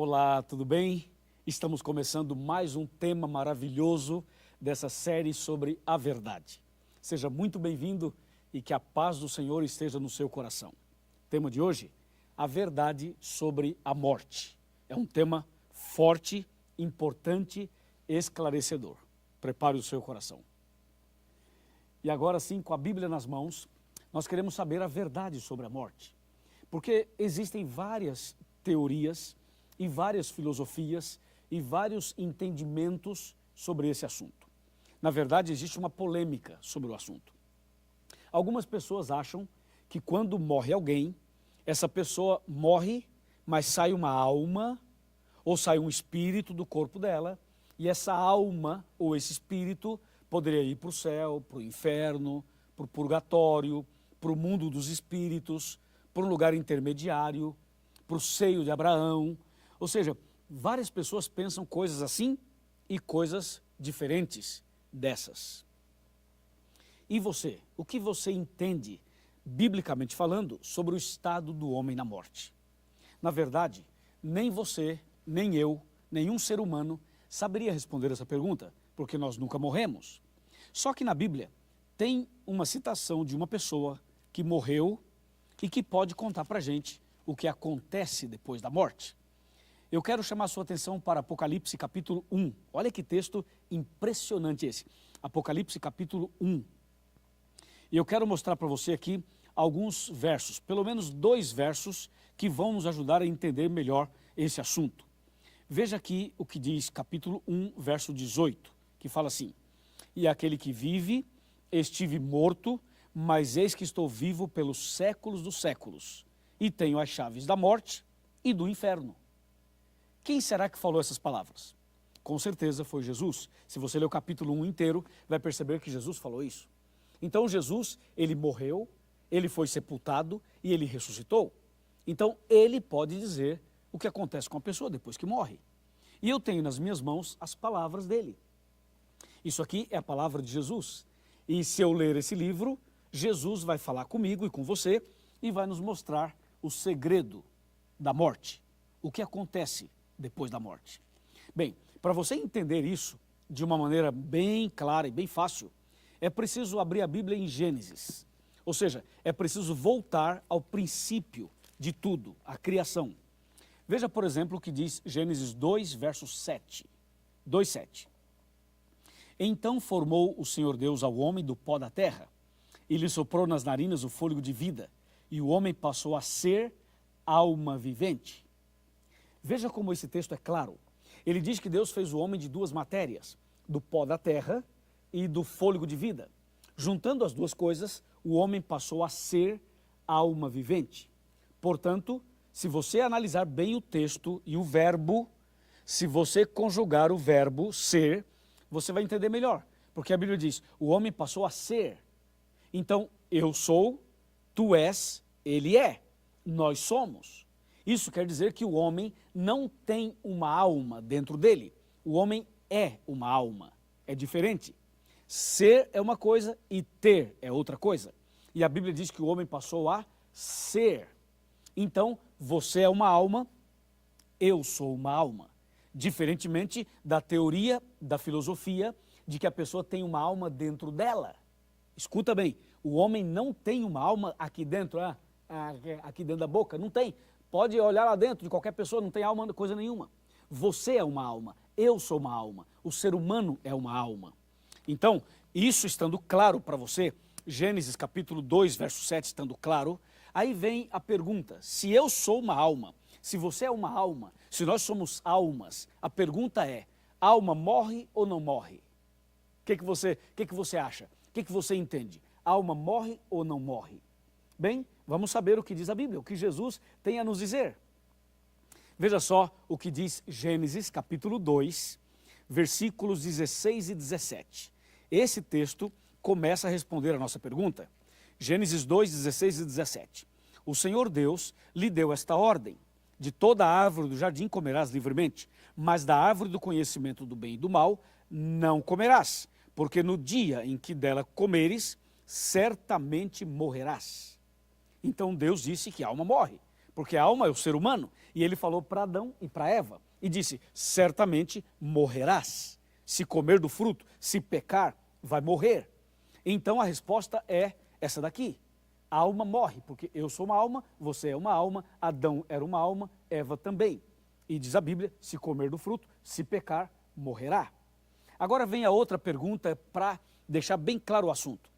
Olá, tudo bem? Estamos começando mais um tema maravilhoso dessa série sobre a verdade. Seja muito bem-vindo e que a paz do Senhor esteja no seu coração. O tema de hoje, a verdade sobre a morte. É um tema forte, importante, esclarecedor. Prepare o seu coração. E agora sim, com a Bíblia nas mãos, nós queremos saber a verdade sobre a morte. Porque existem várias teorias e várias filosofias e vários entendimentos sobre esse assunto. Na verdade, existe uma polêmica sobre o assunto. Algumas pessoas acham que quando morre alguém, essa pessoa morre, mas sai uma alma ou sai um espírito do corpo dela, e essa alma ou esse espírito poderia ir para o céu, para o inferno, para o purgatório, para o mundo dos espíritos, para um lugar intermediário, para o seio de Abraão. Ou seja, várias pessoas pensam coisas assim e coisas diferentes dessas. E você? O que você entende, biblicamente falando, sobre o estado do homem na morte? Na verdade, nem você, nem eu, nenhum ser humano saberia responder essa pergunta, porque nós nunca morremos. Só que na Bíblia tem uma citação de uma pessoa que morreu e que pode contar para a gente o que acontece depois da morte. Eu quero chamar a sua atenção para Apocalipse capítulo 1. Olha que texto impressionante esse. Apocalipse capítulo 1. E eu quero mostrar para você aqui alguns versos, pelo menos 2 versos, que vão nos ajudar a entender melhor esse assunto. Veja aqui o que diz capítulo 1, verso 18, que fala assim: E aquele que vive, estive morto, mas eis que estou vivo pelos séculos dos séculos, e tenho as chaves da morte e do inferno. Quem será que falou essas palavras? Com certeza foi Jesus. Se você ler o capítulo 1 inteiro, vai perceber que Jesus falou isso. Então Jesus, ele morreu, ele foi sepultado e ele ressuscitou. Então ele pode dizer o que acontece com a pessoa depois que morre. E eu tenho nas minhas mãos as palavras dele. Isso aqui é a palavra de Jesus. E se eu ler esse livro, Jesus vai falar comigo e com você e vai nos mostrar o segredo da morte. O que acontece depois da morte. Bem, para você entender isso de uma maneira bem clara e bem fácil, é preciso abrir a Bíblia em Gênesis. Ou seja, é preciso voltar ao princípio de tudo, a criação. Veja, por exemplo, o que diz Gênesis 2, verso 7. 2:7. Então formou o Senhor Deus ao homem do pó da terra, e lhe soprou nas narinas o fôlego de vida, e o homem passou a ser alma vivente. Veja como esse texto é claro. Ele diz que Deus fez o homem de 2 matérias, do pó da terra e do fôlego de vida. Juntando as 2 coisas, o homem passou a ser alma vivente. Portanto, se você analisar bem o texto e o verbo, se você conjugar o verbo ser, você vai entender melhor. Porque a Bíblia diz, o homem passou a ser. Então, eu sou, tu és, ele é, nós somos. Isso quer dizer que o homem não tem uma alma dentro dele. O homem é uma alma. É diferente. Ser é uma coisa e ter é outra coisa. E a Bíblia diz que o homem passou a ser. Então, você é uma alma, eu sou uma alma. Diferentemente da teoria, da filosofia, de que a pessoa tem uma alma dentro dela. Escuta bem, o homem não tem uma alma aqui dentro, aqui dentro da boca, não tem. Pode olhar lá dentro de qualquer pessoa, não tem alma, coisa nenhuma. Você é uma alma, eu sou uma alma, o ser humano é uma alma. Então, isso estando claro para você, Gênesis capítulo 2, verso 7 estando claro, aí vem a pergunta, se eu sou uma alma, se você é uma alma, se nós somos almas, a pergunta é, a alma morre ou não morre? O que você acha? O que você entende? A alma morre ou não morre? Bem, vamos saber o que diz a Bíblia, o que Jesus tem a nos dizer. Veja só o que diz Gênesis capítulo 2, versículos 16 e 17. Esse texto começa a responder a nossa pergunta. Gênesis 2, 16 e 17. O Senhor Deus lhe deu esta ordem: de toda a árvore do jardim comerás livremente, mas da árvore do conhecimento do bem e do mal não comerás, porque no dia em que dela comeres, certamente morrerás. Então Deus disse que a alma morre, porque a alma é o ser humano. E ele falou para Adão e para Eva, e disse, certamente morrerás. Se comer do fruto, se pecar, vai morrer. Então a resposta é essa daqui. A alma morre, porque eu sou uma alma, você é uma alma, Adão era uma alma, Eva também. E diz a Bíblia, se comer do fruto, se pecar, morrerá. Agora vem a outra pergunta para deixar bem claro o assunto.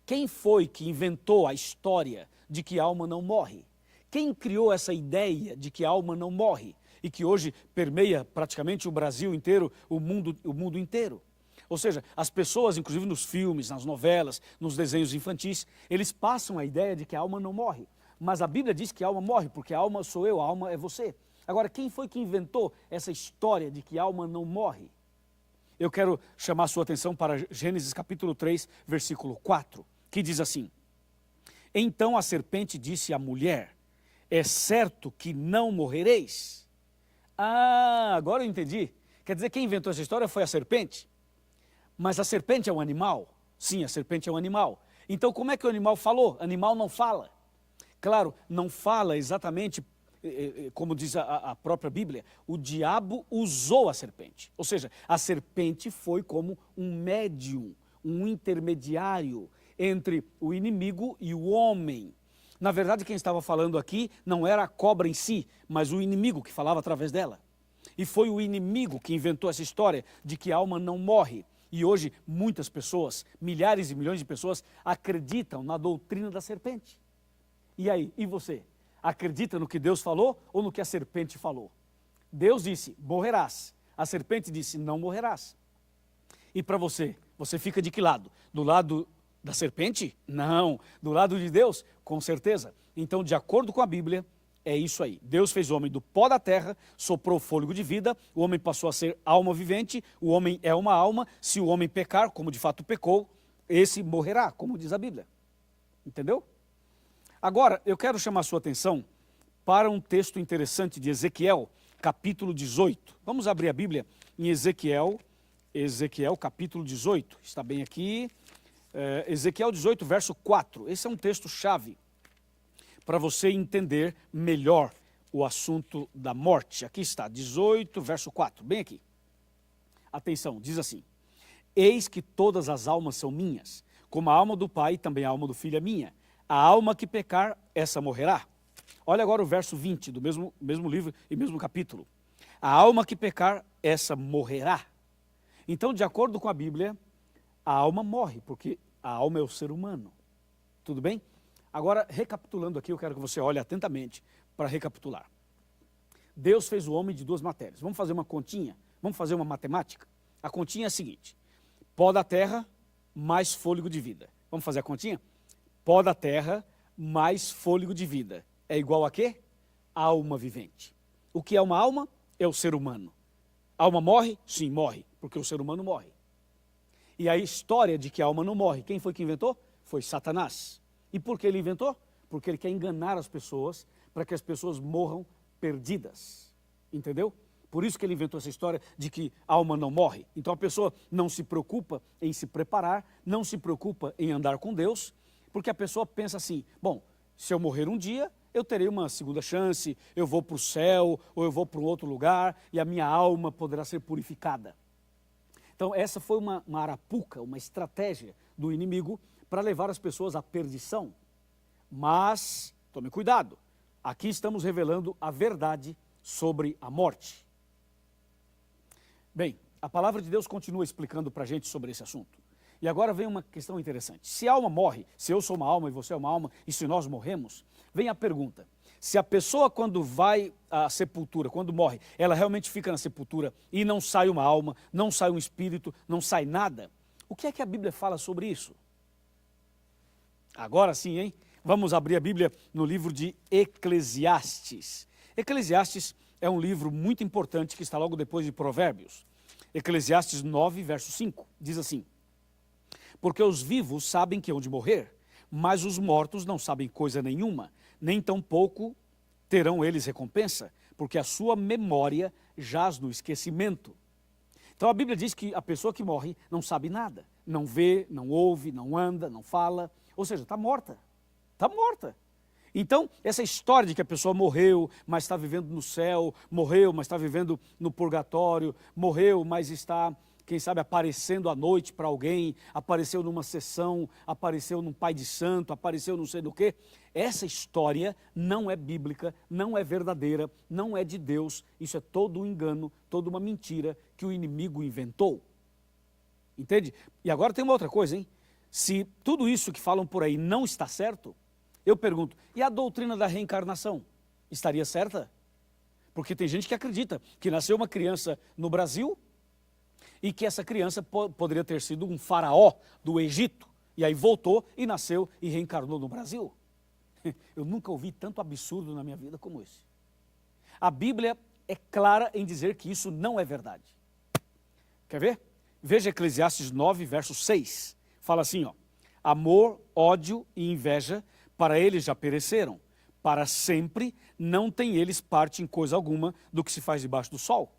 Quem foi que inventou a história de que a alma não morre? Quem criou essa ideia de que a alma não morre? E que hoje permeia praticamente o Brasil inteiro, o mundo inteiro. Ou seja, as pessoas, inclusive nos filmes, nas novelas, nos desenhos infantis, eles passam a ideia de que a alma não morre. Mas a Bíblia diz que a alma morre, porque a alma sou eu, a alma é você. Agora, quem foi que inventou essa história de que a alma não morre? Eu quero chamar a sua atenção para Gênesis capítulo 3, versículo 4, que diz assim, então a serpente disse à mulher, é certo que não morrereis? Ah, agora eu entendi. Quer dizer, quem inventou essa história foi a serpente? Mas a serpente é um animal? Sim, a serpente é um animal. Então como é que o animal falou? Animal não fala. Claro, não fala exatamente como diz a própria Bíblia, o diabo usou a serpente. Ou seja, a serpente foi como um médium, um intermediário entre o inimigo e o homem. Na verdade, quem estava falando aqui não era a cobra em si, mas o inimigo que falava através dela. E foi o inimigo que inventou essa história de que a alma não morre. E hoje muitas pessoas, milhares e milhões de pessoas, acreditam na doutrina da serpente. E aí, e você? Acredita no que Deus falou ou no que a serpente falou? Deus disse, morrerás. A serpente disse, não morrerás. E para você, você fica de que lado? Do lado da serpente? Não. Do lado de Deus? Com certeza. Então, de acordo com a Bíblia, é isso aí. Deus fez o homem do pó da terra, soprou fôlego de vida, o homem passou a ser alma vivente, o homem é uma alma, se o homem pecar, como de fato pecou, esse morrerá, como diz a Bíblia. Entendeu? Agora, eu quero chamar a sua atenção para um texto interessante de Ezequiel, capítulo 18. Vamos abrir a Bíblia em Ezequiel capítulo 18. Está bem aqui. Ezequiel 18, verso 4. Esse é um texto-chave para você entender melhor o assunto da morte. Aqui está, 18, verso 4, bem aqui. Atenção, diz assim, eis que todas as almas são minhas, como a alma do Pai, também a alma do Filho é minha. A alma que pecar, essa morrerá. Olha agora o verso 20 do mesmo livro e mesmo capítulo. A alma que pecar, essa morrerá. Então, de acordo com a Bíblia, a alma morre, porque a alma é o ser humano. Tudo bem? Agora, recapitulando aqui, eu quero que você olhe atentamente para recapitular. Deus fez o homem de duas matérias. Vamos fazer uma continha? Vamos fazer uma matemática? A continha é a seguinte, pó da terra mais fôlego de vida. Vamos fazer a continha? Pó da terra mais fôlego de vida. É igual a quê? Alma vivente. O que é uma alma? É o ser humano. A alma morre? Sim, morre, porque o ser humano morre. E a história de que a alma não morre, quem foi que inventou? Foi Satanás. E por que ele inventou? Porque ele quer enganar as pessoas, para que as pessoas morram perdidas. Entendeu? Por isso que ele inventou essa história de que a alma não morre. Então a pessoa não se preocupa em se preparar, não se preocupa em andar com Deus, porque a pessoa pensa assim, bom, se eu morrer um dia, eu terei uma segunda chance, eu vou para o céu, ou eu vou para um outro lugar, e a minha alma poderá ser purificada. Então essa foi uma arapuca, uma estratégia do inimigo para levar as pessoas à perdição. Mas, tome cuidado, aqui estamos revelando a verdade sobre a morte. Bem, a palavra de Deus continua explicando para a gente sobre esse assunto. E agora vem uma questão interessante. Se a alma morre, se eu sou uma alma e você é uma alma, e se nós morremos, vem a pergunta. Se a pessoa quando vai à sepultura, quando morre, ela realmente fica na sepultura e não sai uma alma, não sai um espírito, não sai nada, o que é que a Bíblia fala sobre isso? Agora sim, hein? Vamos abrir a Bíblia no livro de Eclesiastes. Eclesiastes é um livro muito importante que está logo depois de Provérbios. Eclesiastes 9, verso 5, diz assim, porque os vivos sabem que hão de morrer, mas os mortos não sabem coisa nenhuma, nem tampouco terão eles recompensa, porque a sua memória jaz no esquecimento. Então a Bíblia diz que a pessoa que morre não sabe nada, não vê, não ouve, não anda, não fala, ou seja, está morta, está morta. Então, essa história de que a pessoa morreu, mas está vivendo no céu, morreu, mas está vivendo no purgatório, morreu, mas está, quem sabe, aparecendo à noite para alguém, apareceu numa sessão, apareceu num pai de santo, apareceu não sei do quê. Essa história não é bíblica, não é verdadeira, não é de Deus. Isso é todo um engano, toda uma mentira que o inimigo inventou. Entende? E agora tem uma outra coisa, hein? Se tudo isso que falam por aí não está certo, eu pergunto, e a doutrina da reencarnação? Estaria certa? Porque tem gente que acredita que nasceu uma criança no Brasil e que essa criança poderia ter sido um faraó do Egito, e aí voltou e nasceu e reencarnou no Brasil. Eu nunca ouvi tanto absurdo na minha vida como esse. A Bíblia é clara em dizer que isso não é verdade. Quer ver? Veja Eclesiastes 9, verso 6. Fala assim, ó: amor, ódio e inveja, para eles já pereceram. Para sempre não tem eles parte em coisa alguma do que se faz debaixo do sol.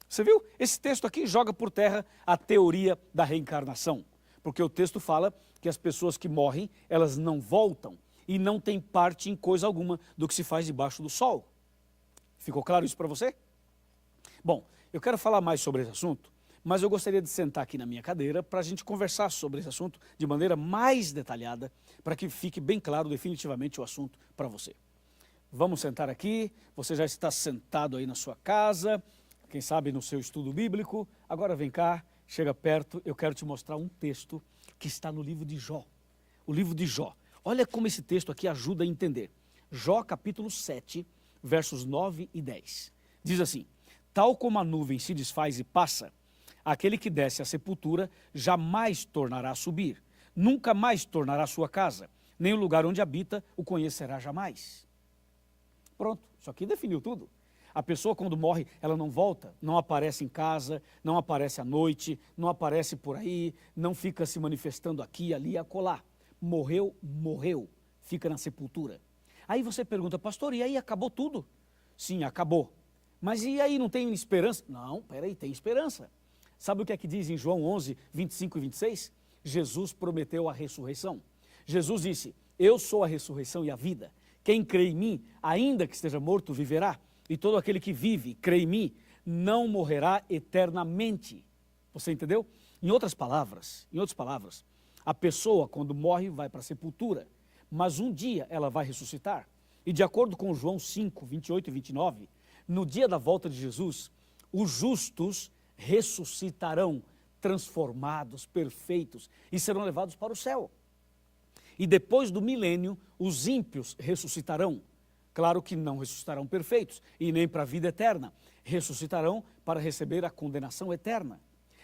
Você viu? Esse texto aqui joga por terra a teoria da reencarnação. Porque o texto fala que as pessoas que morrem, elas não voltam e não têm parte em coisa alguma do que se faz debaixo do sol. Ficou claro isso para você? Bom, eu quero falar mais sobre esse assunto, mas eu gostaria de sentar aqui na minha cadeira para a gente conversar sobre esse assunto de maneira mais detalhada, para que fique bem claro definitivamente o assunto para você. Vamos sentar aqui, você já está sentado aí na sua casa, quem sabe no seu estudo bíblico. Agora vem cá, chega perto, eu quero te mostrar um texto que está no livro de Jó. O livro de Jó. Olha como esse texto aqui ajuda a entender. Jó capítulo 7, versos 9 e 10. Diz assim: tal como a nuvem se desfaz e passa, aquele que desce à sepultura jamais tornará a subir, nunca mais tornará a sua casa, nem o lugar onde habita o conhecerá jamais. Pronto, isso aqui definiu tudo. A pessoa quando morre, ela não volta, não aparece em casa, não aparece à noite, não aparece por aí, não fica se manifestando aqui, ali, acolá. Morreu, morreu, fica na sepultura. Aí você pergunta, pastor, e aí acabou tudo? Sim, acabou. Mas e aí, não tem esperança? Não, peraí, tem esperança. Sabe o que é que diz em João 11, 25 e 26? Jesus prometeu a ressurreição. Jesus disse, eu sou a ressurreição e a vida. Quem crê em mim, ainda que esteja morto, viverá. E todo aquele que vive, crê em mim, não morrerá eternamente. Você entendeu? Em outras palavras, a pessoa quando morre vai para a sepultura, mas um dia ela vai ressuscitar. E de acordo com João 5, 28 e 29, no dia da volta de Jesus, os justos ressuscitarão, transformados, perfeitos, e serão levados para o céu. E depois do milênio, os ímpios ressuscitarão. Claro que não ressuscitarão perfeitos, e nem para a vida eterna. Ressuscitarão para receber a condenação eterna.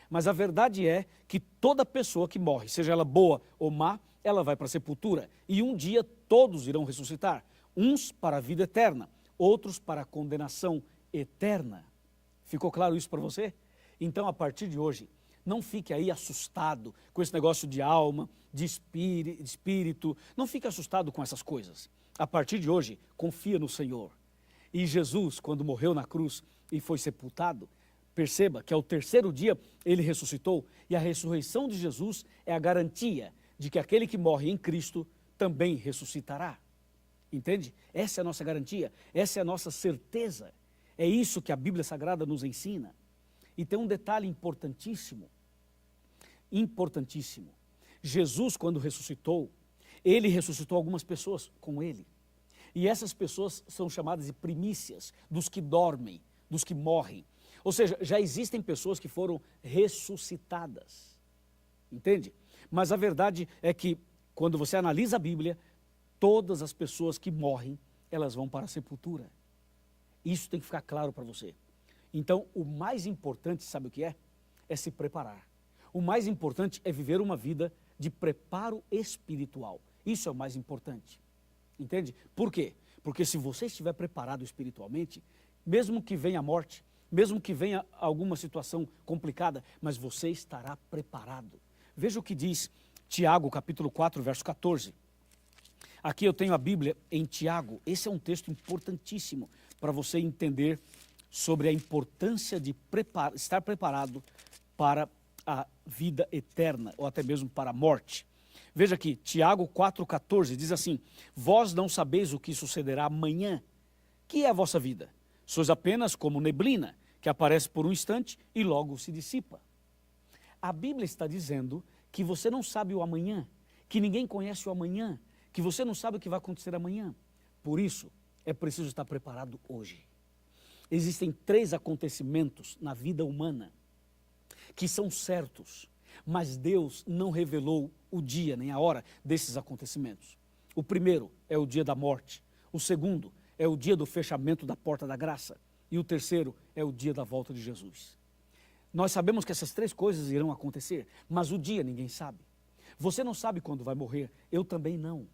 Mas a verdade é que toda pessoa que morre, seja ela boa ou má, ela vai para a sepultura. E um dia todos irão ressuscitar. Uns para a vida eterna, outros para a condenação eterna. Ficou claro isso para você? Então, a partir de hoje, não fique aí assustado com esse negócio de alma, de espírito. Não fique assustado com essas coisas. A partir de hoje, confia no Senhor. E Jesus, quando morreu na cruz e foi sepultado, perceba que ao terceiro dia ele ressuscitou, e a ressurreição de Jesus é a garantia de que aquele que morre em Cristo também ressuscitará. Entende? Essa é a nossa garantia, essa é a nossa certeza. É isso que a Bíblia Sagrada nos ensina. E tem um detalhe importantíssimo. Importantíssimo. Jesus, quando ressuscitou, ele ressuscitou algumas pessoas com ele. E essas pessoas são chamadas de primícias, dos que dormem, dos que morrem. Ou seja, já existem pessoas que foram ressuscitadas. Entende? Mas a verdade é que, quando você analisa a Bíblia, todas as pessoas que morrem, elas vão para a sepultura. Isso tem que ficar claro para você. Então, o mais importante, sabe o que é? É se preparar. O mais importante é viver uma vida de preparo espiritual. Isso é o mais importante. Entende? Por quê? Porque se você estiver preparado espiritualmente, mesmo que venha a morte, mesmo que venha alguma situação complicada, mas você estará preparado. Veja o que diz Tiago, capítulo 4, verso 14. Aqui eu tenho a Bíblia em Tiago. Esse é um texto importantíssimo para você entender sobre a importância de estar preparado para a vida eterna, ou até mesmo para a morte. Veja aqui, Tiago 4,14 diz assim: vós não sabeis o que sucederá amanhã. Que é a vossa vida? Sois apenas como neblina, que aparece por um instante e logo se dissipa. A Bíblia está dizendo que você não sabe o amanhã, que ninguém conhece o amanhã, que você não sabe o que vai acontecer amanhã. Por isso, é preciso estar preparado hoje. Existem 3 acontecimentos na vida humana que são certos, mas Deus não revelou o dia nem a hora desses acontecimentos. O primeiro é o dia da morte, o segundo é o dia do fechamento da porta da graça e o terceiro é o dia da volta de Jesus. Nós sabemos que essas 3 coisas irão acontecer, mas o dia ninguém sabe. Você não sabe quando vai morrer, eu também não.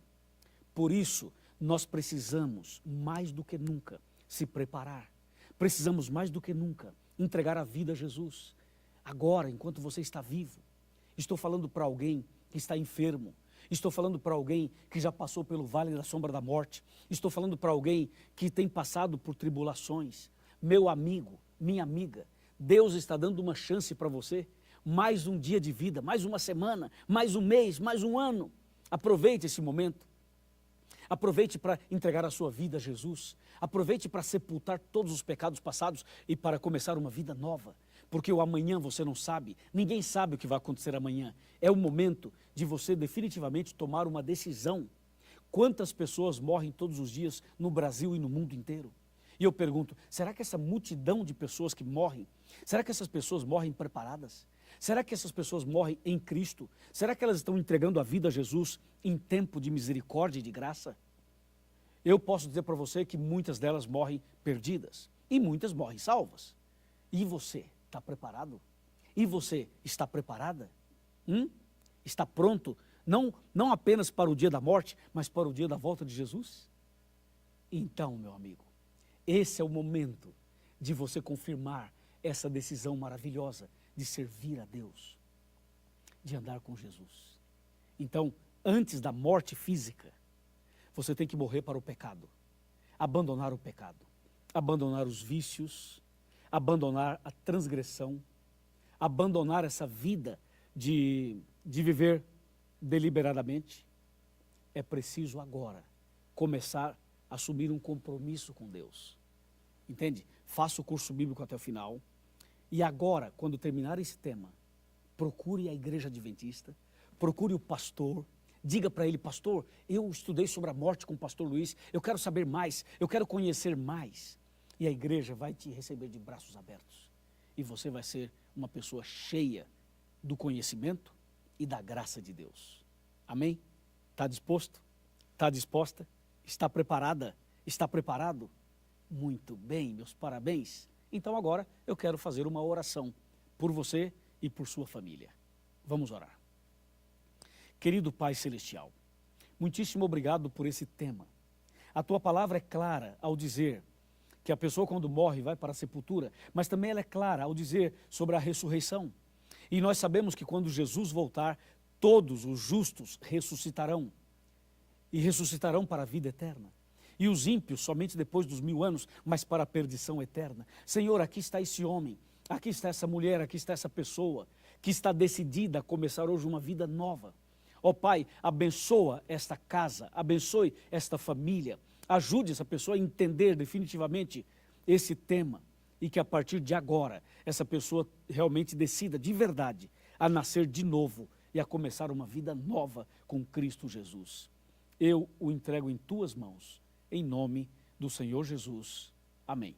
Por isso, nós precisamos mais do que nunca se preparar. Precisamos mais do que nunca entregar a vida a Jesus. Agora, enquanto você está vivo. Estou falando para alguém que está enfermo. Estou falando para alguém que já passou pelo vale da sombra da morte. Estou falando para alguém que tem passado por tribulações. Meu amigo, minha amiga, Deus está dando uma chance para você. Mais um dia de vida, mais uma semana, mais um mês, mais um ano. Aproveite esse momento. Aproveite para entregar a sua vida a Jesus. Aproveite para sepultar todos os pecados passados e para começar uma vida nova. Porque o amanhã você não sabe, ninguém sabe o que vai acontecer amanhã. É o momento de você definitivamente tomar uma decisão. Quantas pessoas morrem todos os dias no Brasil e no mundo inteiro? E eu pergunto, será que essa multidão de pessoas que morrem, será que essas pessoas morrem preparadas? Será que essas pessoas morrem em Cristo? Será que elas estão entregando a vida a Jesus em tempo de misericórdia e de graça? Eu posso dizer para você que muitas delas morrem perdidas e muitas morrem salvas. E você está preparado? E você está preparada? Está pronto? Não apenas para o dia da morte, mas para o dia da volta de Jesus? Então, meu amigo, esse é o momento de você confirmar essa decisão maravilhosa de servir a Deus, de andar com Jesus. Então, antes da morte física, você tem que morrer para o pecado, abandonar o pecado, abandonar os vícios, abandonar a transgressão, abandonar essa vida de viver deliberadamente. É preciso agora começar a assumir um compromisso com Deus. Entende? Faça o curso bíblico até o final. E agora, quando terminar esse tema, procure a igreja adventista, procure o pastor, diga para ele: pastor, eu estudei sobre a morte com o pastor Luiz, eu quero saber mais, eu quero conhecer mais. E a igreja vai te receber de braços abertos. E você vai ser uma pessoa cheia do conhecimento e da graça de Deus. Amém? Está disposto? Está disposta? Está preparada? Está preparado? Muito bem, meus parabéns. Então agora eu quero fazer uma oração por você e por sua família. Vamos orar. Querido Pai Celestial, muitíssimo obrigado por esse tema. A tua palavra é clara ao dizer que a pessoa quando morre vai para a sepultura, mas também ela é clara ao dizer sobre a ressurreição. E nós sabemos que quando Jesus voltar, todos os justos ressuscitarão. E ressuscitarão para a vida eterna. E os ímpios somente depois dos 1000 anos, mas para a perdição eterna. Senhor, aqui está esse homem, aqui está essa mulher, aqui está essa pessoa, que está decidida a começar hoje uma vida nova. Ó Pai, abençoa esta casa, abençoe esta família, ajude essa pessoa a entender definitivamente esse tema e que a partir de agora, essa pessoa realmente decida de verdade a nascer de novo e a começar uma vida nova com Cristo Jesus. Eu o entrego em tuas mãos. Em nome do Senhor Jesus. Amém.